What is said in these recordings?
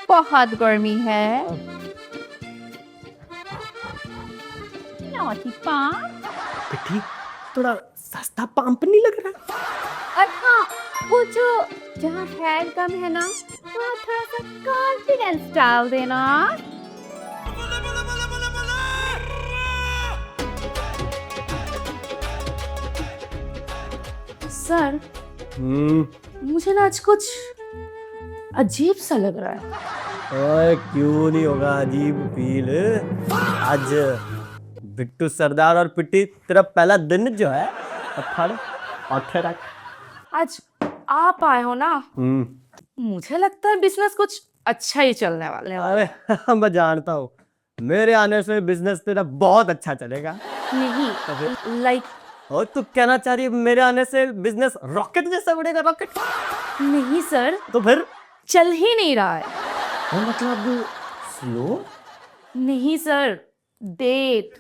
बहुत गर्मी है। Naughty palm. बेटी थोड़ा सस्ता पंप नहीं लग रहा? और हाँ, वो जो जहाँ हेड कम है ना, वहाँ थोड़ा सा कॉन्फिडेंस डाल देना। सर, मुझे ना आज कुछ अजीब सा लग रहा है। ओए क्यों नहीं होगा अजीब फील? आज बिट्टू सरदार और पिट्टी तेरा पहला दिन जो है 18 आज आप आए हो ना, मुझे लगता है बिजनेस कुछ अच्छा ही चलने वाले है। अरे मैं जानता हूँ मेरे आने से बिजनेस तेरा बहुत अच्छा चलेगा। नहीं, लाइक और तू कहना चाह रही है मेरे आने से बिजनेस रॉकेट जैसा बढ़ेगा? रॉकेट नहीं सर, तो फिर चल ही नहीं रहा है। मतलब स्लो? नहीं सर, डेट।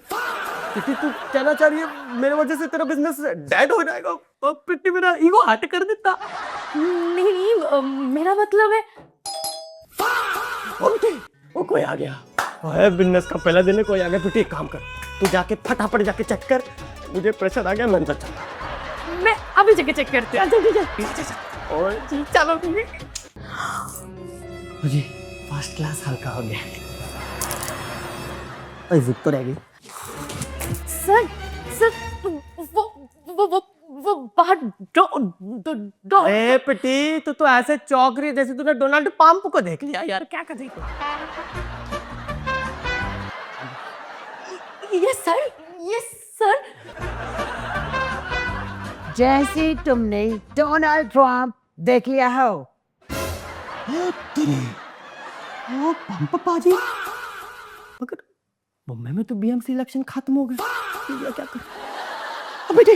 पिट्टी तू कहना चाह रही है मेरे वजह से तेरा बिजनेस डेड हो जाएगा और पिट्टी मेरा ईगो हर्ट कर देता? नहीं, मेरा मतलब है। ओ पिट्टी, वो कोई आ गया। ओए बिजनेस का पहला दिन है, कोई आ गया। पिट्टी एक काम कर, तू जाके फटाफट जाके चेक कर। मुझे प्रेशर आ गया, मैं अंदर चलता। मैं अभी जगह चेक करती हूँ। चल। ओए चलो जी, फर्स्ट क्लास हल्का हो गया। ओए जिप तो रह गई। सर, वो बाहर ए पिटी तू तो ऐसे चौंक रही है जैसे तूने डोनाल्ड पंप को देख लिया यार। क्या कर रही है? Yes sir. जैसे तुमने डोनाल्ड ट्रम्प देख लिया हो। ओ पंप पाजी, मगर मुंबई में तो बीएमसी इलेक्शन खत्म हो गया। ये क्या कर? अब बेटे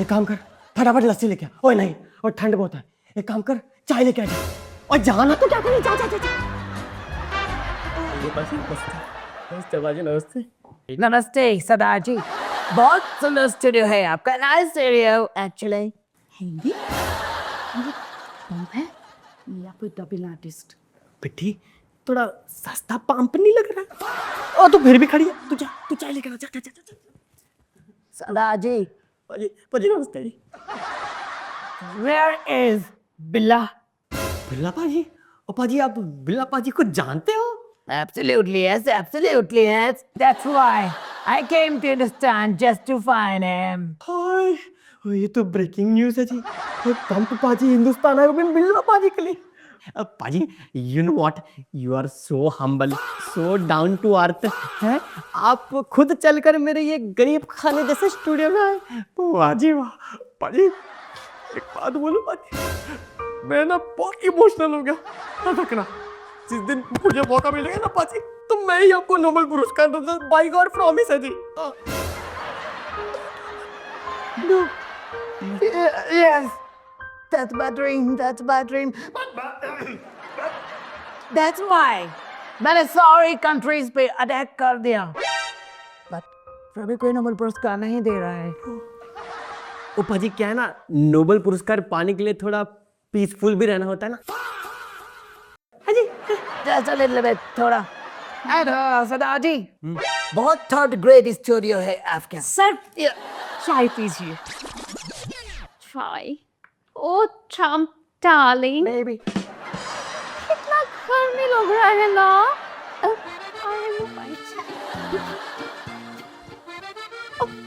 एक काम कर, फटाफट लस्सी लेके आ। ओए नहीं, और ठंड बहुत है। एक काम कर, चाय लेके आ जा। और जाना तो क्या करें? जा जा जा जा। ये नमस्ते बाजी, नमस्ते। नमस्ते सरदार जी, बहुत सुंदर स्टूडियो है आपका। Nice studio actually. हिंदी है या कोई डबिंग आर्टिस्ट? पिट्ठी थोड़ा सस्ता पंप नहीं लग रहा? और तू फिर भी खड़ी है। तू जा, तू चाय लेकर आ जा। जा जा जा। सरदार जी, पाजी पाजी नमस्ते जी। वेयर इज बिल्ला? बिल्ला पाजी? ओ पाजी आप बिल्ला पाजी को जानते हो? Absolutely yes, absolutely yes. That's why I came to Hindustan just to find him. हाय, ये तो ब्रेकिंग न्यूज़ है जी। पंप पाजी हिंदुस्तान आए, वो भी बिल्ला पाजी के लिए। अब पाजी you know what, you are so humble, so down to earth है। आप खुद चलकर मेरे ये गरीब खाने जैसे स्टूडियो में आए। वाह जी वाह। पाजी एक बात बोलो पाजी, मैं ना बहुत इमोशनल हो गया। याद रखना जिस दिन मुझे मौका मिलेगा ना पाजी, तो मैं ही आपको नोबेल पुरस्कार दूंगा। बाय गॉड प्रॉमिस है जी। No. Yes, that's my dream. That's my dream. That's why मैंने सारी कंट्रीज पे अटैक कर दिया, बट फिर भी कोई नोबेल पुरस्कार नहीं दे रहा है। ओ पाजी क्या है ना, नोबेल पुरस्कार पाने के लिए थोड़ा पीसफुल भी रहना होता है ना। हाँ जी। Just a little bit, थोड़ा। And सरदार जी, बहुत थर्ड ग्रेड स्टूडियो है आपके। सर, चाय पीजिए। चाय? ओ ट्रम्प डार्लिंग, Maybe. कितना गर्मी लग रहा है ना।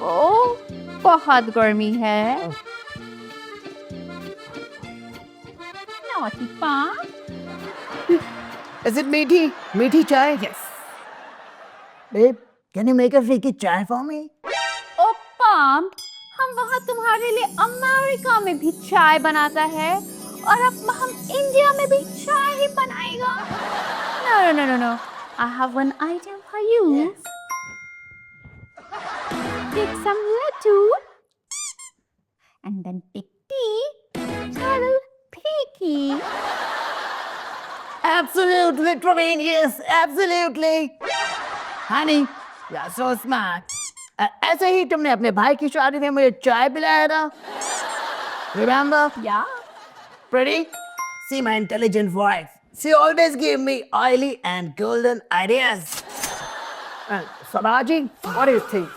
ओ बहुत गर्मी है। Naughty palm. Is it मीठी? मीठी चाय? Yes. Babe, can you make a freaky chai for me? ओ पाम, हम वहाँ तुम्हारे लिए अमेरिका में भी चाय बनाता है और अब हम इंडिया में भी चाय ही बनाएगा। No. I have one item for you. Yes. Take some lettuce and then take tea. Little picky. Absolutely, Praveen, yes, absolutely. Honey, you're so smart. ऐसे ही तुमने अपने भाई की शादी में मुझे चाय पिलाया था। Remember? Yeah. Pretty? See my intelligent wife. She always give me oily and golden ideas. Sabaji, what do you think?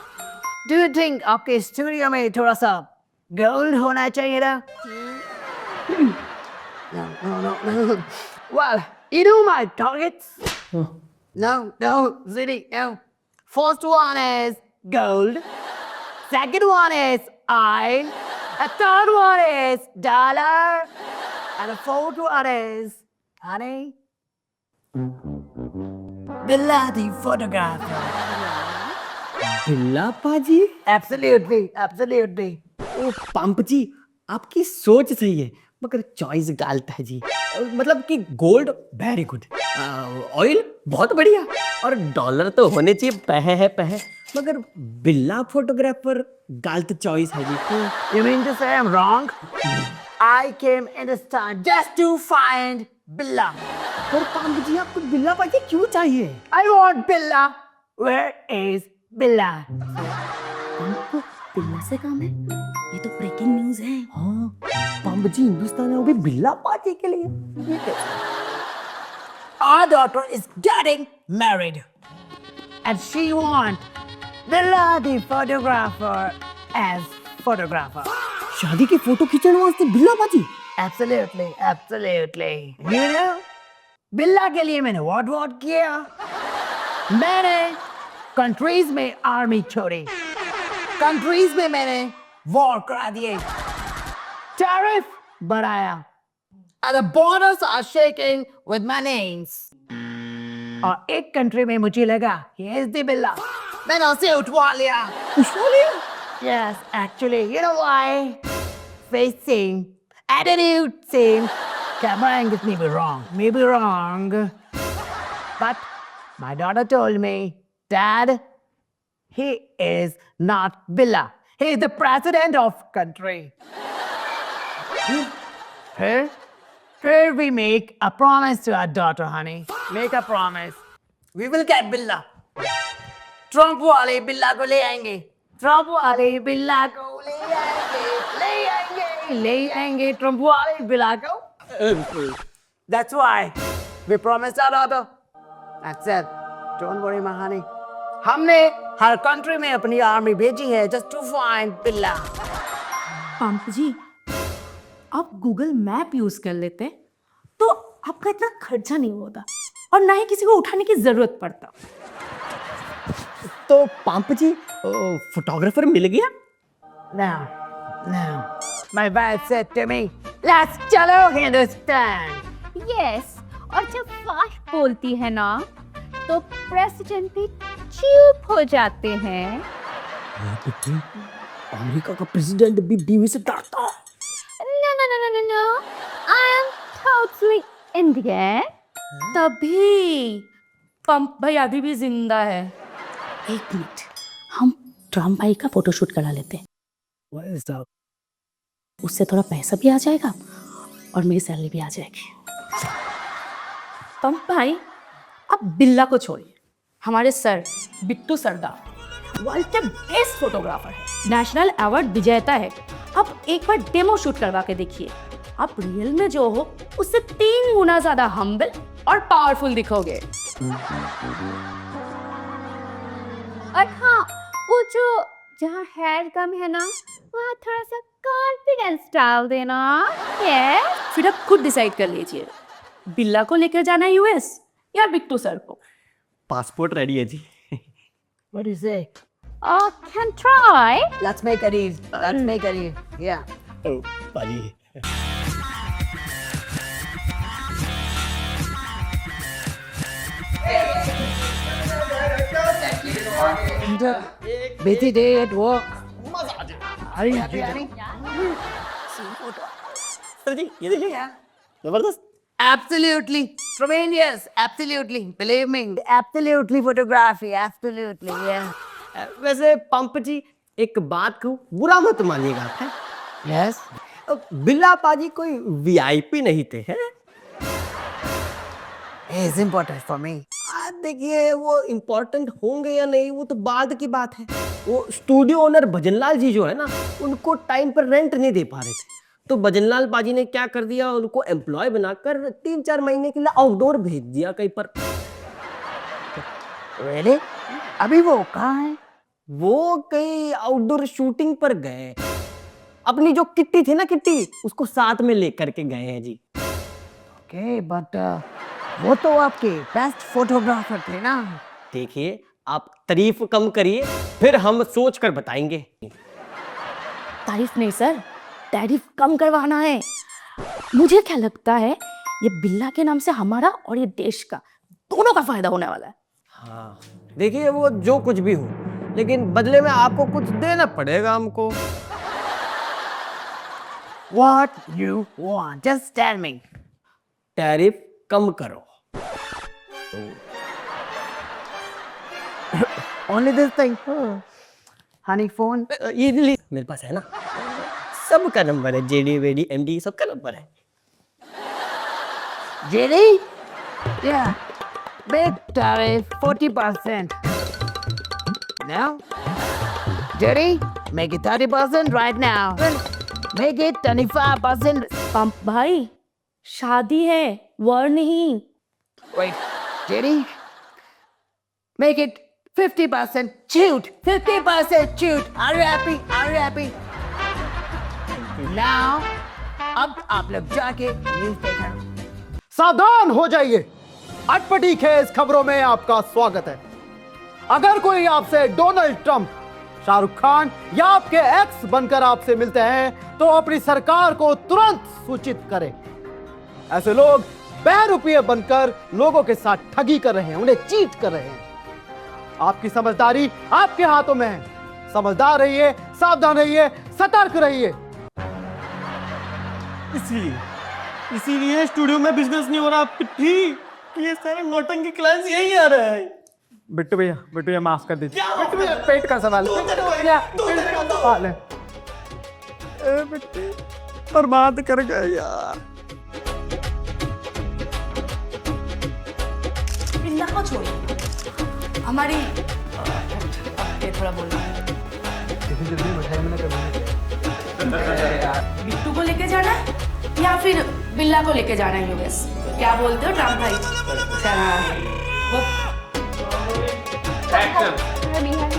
Do you think आपके स्टूडियो में थोड़ा सा गोल्ड होना चाहिए था? No. Well, you know my targets? No, Ziddy, no. First one is gold. Second one is oil. A third one is dollar. And the fourth one is, honey, Billa the photographer. बिल्ला पाजी? Absolutely. ओ pump जी, आपकी सोच सही है मगर choice गलत है जी। मतलब कि गोल्ड वेरी गुड, ऑयल बहुत बढ़िया और डॉलर तो होने चाहिए पह मगर बिल्ला फोटोग्राफर गलत चॉइस है जी। You mean to say I'm wrong? I came in this time just to find Billa. पर पंप जी आपको बिल्ला पाजी क्यों चाहिए? I want Billa. Where is Billa? हमको बिल्ला से काम है, ये तो ब्रेकिंग न्यूज है। हाँ, पंप जी हिंदुस्तान में वो भी बिल्ला पाजी के लिए। Our daughter is getting married. And she wants Billa the photographer as photographer. शादी की फोटो खींचने वास्ते बिल्ला पाजी? Absolutely. You know, बिल्ला के लिए मैंने what किया? मैंने कंट्रीज में आर्मी छोड़ी, कंट्रीज में मैंने वॉर करा दिए, टैरिफ बढ़ाया, and the borders are shaking with my names. और एक कंट्री में मुझे लगा ये दी बिल्ला, मैंने उसे उठवा लिया। Yes, actually, you know why? Face same, attitude same, camera angles may be wrong. But my daughter told me, Dad, he is not Billa. He is the president of country. Here we make a promise to our daughter, honey. Make a promise. We will get Billa. Trump वाले बिल्ला को ले आएंगे, Trump वाले बिल्ला को ले आएंगे ट्रम्प वाले बिल्ला को। That's why we promised our daughter. That's it. Don't worry, my honey. हमने हर कंट्री में अपनी आर्मी भेजी है just to find बिल्ला। पंप जी, आप गूगल मैप यूज कर लेते तो आपका इतना खर्चा नहीं होता और ना ही किसी को उठाने की जरूरत पड़ता। तो पंप जी फोटोग्राफर मिल गया? No. My wife said to me, let's चलो हिंदुस्तान। यस, और जब वाश बोलती है ना तो प्रेसिडेंट भी चुप हो जाते हैं। अमेरिका का प्रेसिडेंट भी बीवी से डरता है। No. I am totally Indian. तभी पंप भाई अभी भी जिंदा है। एक मिनट, हम ट्रम्प भाई का फोटोशूट करा लेते हैं। What is that? उससे थोड़ा पैसा भी आ जाएगा और मेरी सैलरी भी आ जाएगी। पंप भाई, आप बिल्ला को छोड़िए, हमारे सर बिट्टू सरदार वर्ल्ड के बेस्ट फोटोग्राफर है, नेशनल अवार्ड विजेता है। आप एक बार डेमो शूट करवा के देखिए, आप रियल में जो हो उससे 3 गुना ज्यादा हम्बल और पावरफुल दिखोगे। और हाँ, वो जो जहाँ हेयर कम है ना वहाँ थोड़ा सा कॉन्फिडेंस डाल देना। यस, फिर आप खुद डिसाइड कर लीजिए, बिल्ला को लेकर जाना यूएस या बिट्टू सर को। पासपोर्ट रेडी है जी। What do you say? can try. Let's make it easy. Let's make it easy. Yeah. ओ पाजी। Busy day at work. Are you happy, honey? Sir ji ये देखिए जबरदस्त। Absolutely. Tremendous. Absolutely. Believe me. Absolutely photography. Absolutely. Yeah. वैसे pump जी एक बात कहूँ, बुरा मत मानिएगा आप, हैं? Yes. बिल्ला पाजी कोई वीआईपी नहीं थे, हैं? It's important for me. देखिए वो इम्पोर्टेंट होंगे या नहीं वो तो बाद की बात है। वो स्टूडियो ओनर भजनलाल जी जो है ना, उनको टाइम पर रेंट नहीं दे पा रहे थे, तो भजनलाल पाजी ने क्या कर दिया, उनको एम्प्लॉय बनाकर 3-4 महीने के लिए आउटडोर भेज दिया कहीं पर। Really? अभी वो कहाँ है? वो कहीं आउटडोर शूटिंग पर गए, अपनी जो किट्टी थी ना, किट्टी, उसको साथ में लेकर के गए हैं जी। Okay, but वो तो आपके बेस्ट फोटोग्राफर थे ना? देखिए, आप तारीफ कम करिए, फिर हम सोच कर बताएंगे। तारीफ नहीं सर, तारीफ कम करवाना है। मुझे क्या लगता है, ये बिल्ला के नाम से हमारा और ये देश का दोनों का फायदा होने वाला है। हाँ, देखिए वो जो कुछ भी हो, लेकिन बदले में आपको कुछ देना पड़ेगा हमको। What you want? Just tell me. Tariff कम करो। Only this thing. Honey phone. ये मेरे पास है ना, सबका नंबर है, जेडी वेडी एमडी सबका नंबर है। JD? Yeah. Big tariff 40%. Now? JD, make it 30% right now. Make it 25%. Pump भाई, शादी है, वर नहीं। Wait, JD? Make it 50% shoot. 50% shoot. Are you happy? Are you happy? Now, अब आप लोग जाके न्यूज देखना। सावधान हो जाइए, अटपटी खेस खबरों में आपका स्वागत है। अगर कोई आपसे डोनाल्ड ट्रंप, शाहरुख खान या आपके एक्स बनकर आपसे मिलते हैं तो अपनी सरकार को तुरंत सूचित करें। ऐसे लोग बहरूपीय बनकर लोगों के साथ ठगी कर रहे हैं, उन्हें चीट कर रहे हैं। आपकी समझदारी आपके हाथों में है। समझदार रहिए, सावधान रहिए, सतर्क रहिए। इसीलिए स्टूडियो में बिजनेस नहीं हो रहा पिट्ठी, ये सारे नौटंकी क्लास यही आ रहा है। बिट्टू भैया माफ कर दीजिए। बिट्टू भैया पेट का सवाल। हाँ, ले। बर्बाद कर गए यार। बिल्ला को छोड़िए, हमारी ये थोड़ा बोलना है। बिट्टू को लेके जाना है या फिर बिल्ला को लेके जाना है यूएस? क्या बोलते हो ट्रम्प भाई? वो हनी हनी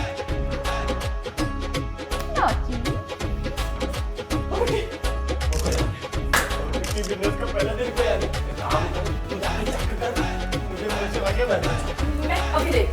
नॉटी अभी देख